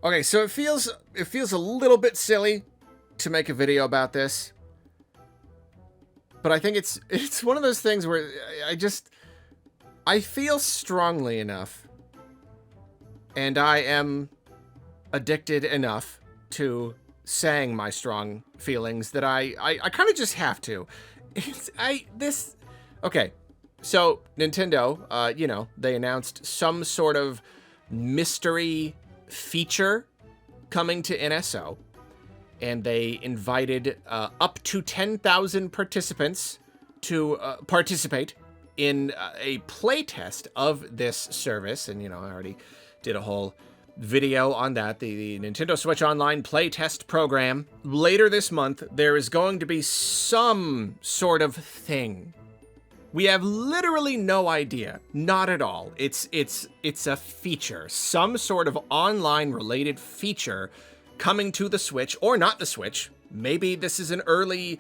Okay, so it feels a little bit silly to make a video about this, but I think it's one of those things where I feel strongly enough, and I am addicted enough to saying my strong feelings that I kind of just have to. Okay, so Nintendo, they announced some sort of mystery feature coming to NSO, and they invited up to 10,000 participants to participate in a playtest of this service. And, I already did a whole video on that, the Nintendo Switch Online playtest program. Later this month, there is going to be some sort of thing. We have literally no idea. Not at all. It's a feature, some sort of online related feature coming to the Switch, or not the Switch. Maybe this is an early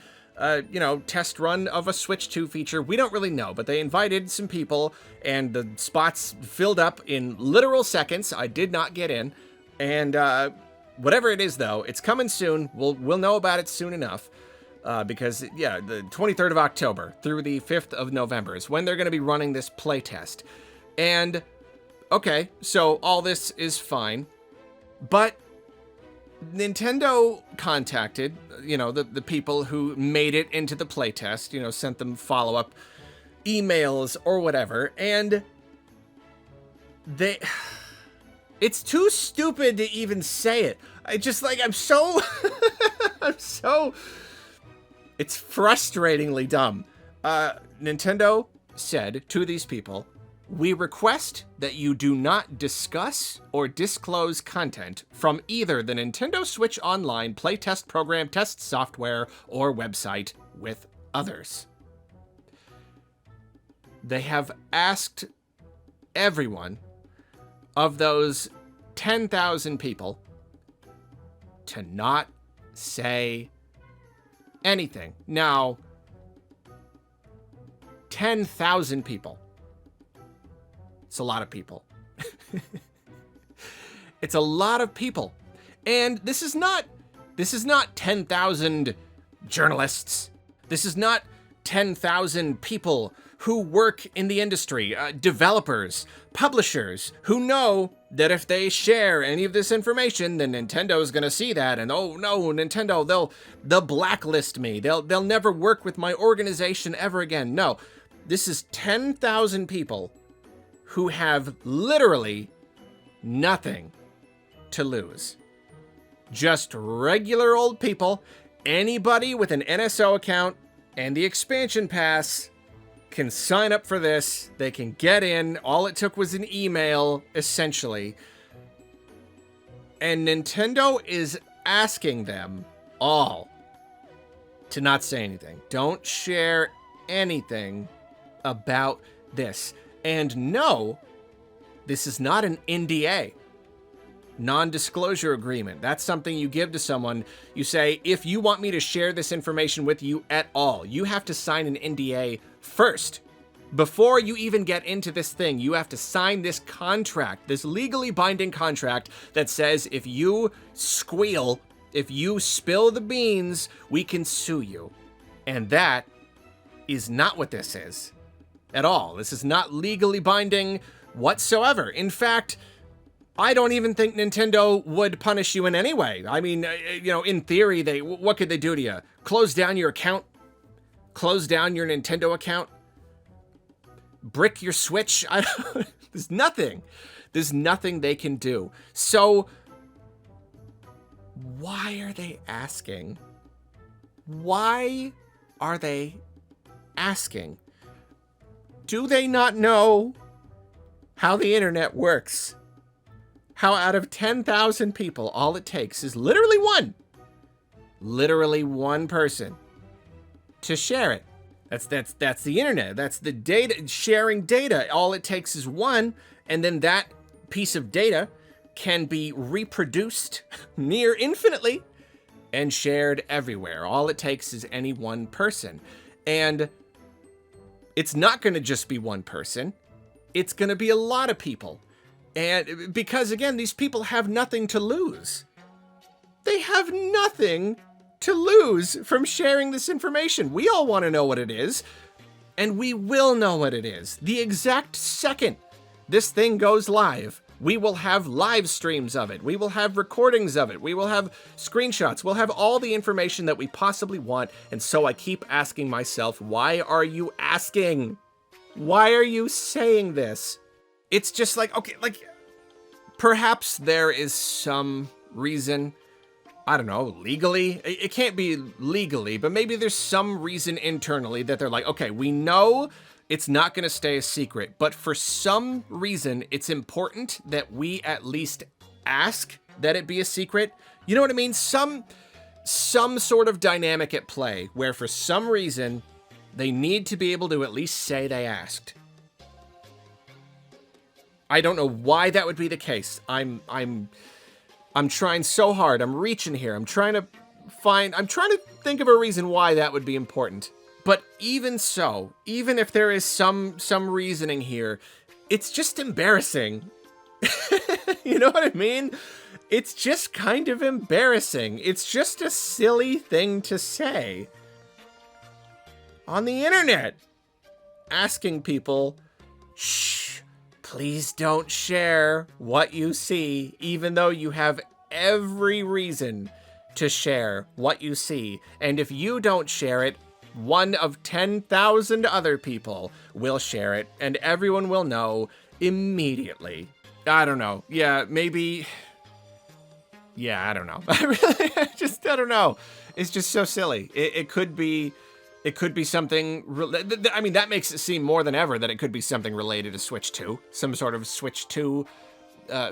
test run of a Switch 2 feature. We don't really know, but they invited some people, and the spots filled up in literal seconds. I did not get in, and whatever it is, though, it's coming soon. We'll know about it soon enough, because, the 23rd of October through the 5th of November is when they're going to be running this playtest. And, okay, so all this is fine, but Nintendo contacted, the people who made it into the playtest, sent them follow-up emails or whatever, and it's too stupid to even say it. I'm so, it's frustratingly dumb. Nintendo said to these people, "We request that you do not discuss or disclose content from either the Nintendo Switch Online playtest program test software or website with others." They have asked everyone of those 10,000 people to not say anything. Now, 10,000 people. It's a lot of people. It's a lot of people. And this is not 10,000 journalists. This is not 10,000 people who work in the industry, developers, publishers, who know that if they share any of this information, then Nintendo's gonna see that, and oh no, Nintendo, they'll blacklist me. They'll never work with my organization ever again. No, this is 10,000 people who have literally nothing to lose. Just regular old people. Anybody with an NSO account and the expansion pass can sign up for this. They can get in. All it took was an email, essentially. And Nintendo is asking them all to not say anything. Don't share anything about this. And no, this is not an NDA, non-disclosure agreement. That's something you give to someone. You say, if you want me to share this information with you at all, you have to sign an NDA first. Before you even get into this thing, you have to sign this contract, this legally binding contract that says if you squeal, if you spill the beans, we can sue you. And that is not what this is. At all. This is not legally binding whatsoever. In fact, I don't even think Nintendo would punish you in any way. I mean, in theory, what could they do to you? Close down your account? Close down your Nintendo account? Brick your Switch? There's nothing. There's nothing they can do. So, why are they asking? Why are they asking? Do they not know how the internet works? How out of 10,000 people, all it takes is literally one person to share it. That's the internet. That's the data, sharing data. All it takes is one, and then that piece of data can be reproduced near infinitely and shared everywhere. All it takes is any one person. And it's not going to just be one person. It's going to be a lot of people. And because, again, these people have nothing to lose. They have nothing to lose from sharing this information. We all want to know what it is, and we will know what it is. The exact second this thing goes live, we will have live streams of it. We will have recordings of it. We will have screenshots. We'll have all the information that we possibly want. And so I keep asking myself, why are you asking? Why are you saying this? It's just like, okay, like, perhaps there is some reason, I don't know, legally? It can't be legally, but maybe there's some reason internally that they're like, okay, we know it's not going to stay a secret, but for some reason, it's important that we at least ask that it be a secret. You know what I mean? Some sort of dynamic at play where for some reason, they need to be able to at least say they asked. I don't know why that would be the case. I'm trying so hard. I'm reaching here. I'm trying to think of a reason why that would be important. But even so, even if there is some reasoning here, it's just embarrassing. You know what I mean? It's just kind of embarrassing. It's just a silly thing to say on the internet. Asking people, shh, please don't share what you see, even though you have every reason to share what you see. And if you don't share it, one of 10,000 other people will share it, and everyone will know immediately. I don't know. Yeah, maybe. Yeah, I don't know. I don't know. It's just so silly. It could be something. I mean, that makes it seem more than ever that it could be something related to Switch 2, some sort of Switch 2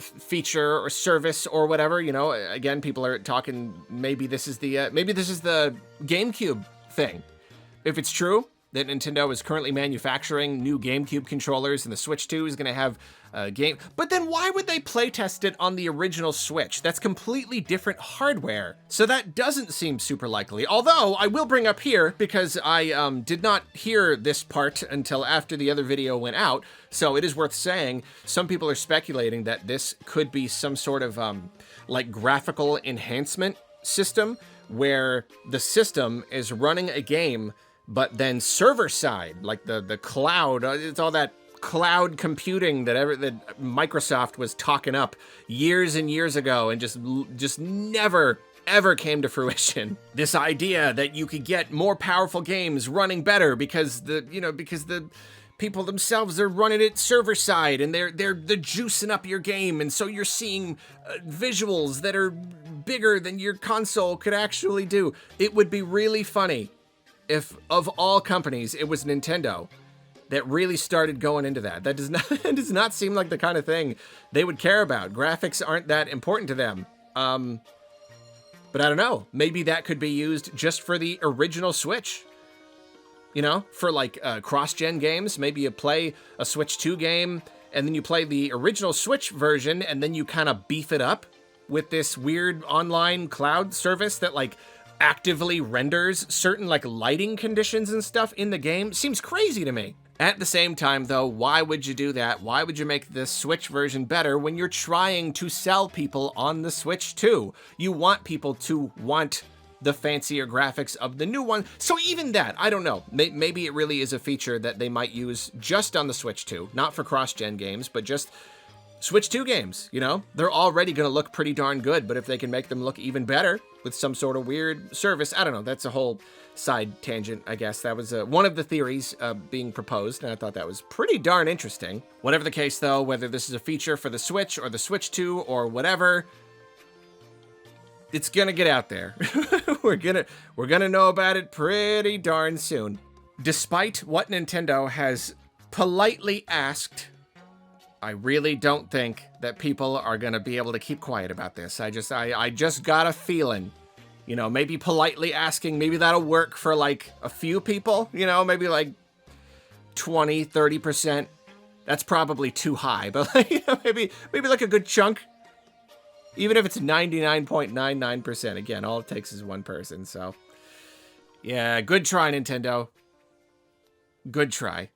feature or service or whatever. You know, again, people are talking. Maybe this is the GameCube thing. If it's true that Nintendo is currently manufacturing new GameCube controllers and the Switch 2 is going to have a game, but then why would they playtest it on the original Switch? That's completely different hardware. So that doesn't seem super likely. Although I will bring up here, because I did not hear this part until after the other video went out, so it is worth saying, some people are speculating that this could be some sort of like graphical enhancement system where the system is running a game, but then server side, like the cloud, it's all that cloud computing that Microsoft was talking up years and years ago and just never ever came to fruition. This idea that you could get more powerful games running better because the people themselves are running it server side and they're juicing up your game, and so you're seeing visuals that are bigger than your console could actually do. It would be really funny if, of all companies, it was Nintendo that really started going into that. That does not seem like the kind of thing they would care about. Graphics aren't that important to them. But I don't know. Maybe that could be used just for the original Switch. You know, for like cross-gen games. Maybe you play a Switch 2 game, and then you play the original Switch version, and then you kind of beef it up with this weird online cloud service that like actively renders certain like lighting conditions and stuff in the game. Seems crazy to me. At the same time though, why would you do that? Why would you make the Switch version better when you're trying to sell people on the Switch 2? You want people to want the fancier graphics of the new one. So even that, I don't know. Maybe it really is a feature that they might use just on the Switch 2, not for cross-gen games, but just Switch 2 games, you know? They're already gonna look pretty darn good, but if they can make them look even better with some sort of weird service, I don't know, that's a whole side tangent, I guess. That was one of the theories being proposed, and I thought that was pretty darn interesting. Whatever the case, though, whether this is a feature for the Switch or the Switch 2 or whatever, it's gonna get out there. We're gonna know about it pretty darn soon. Despite what Nintendo has politely asked, I really don't think that people are gonna be able to keep quiet about this. I just got a feeling, you know, maybe politely asking, maybe that'll work for like a few people, you know, maybe like 20, 30%. That's probably too high, but like, you know, maybe like a good chunk. Even if it's 99.99%, again, all it takes is one person, so. Yeah, good try, Nintendo. Good try.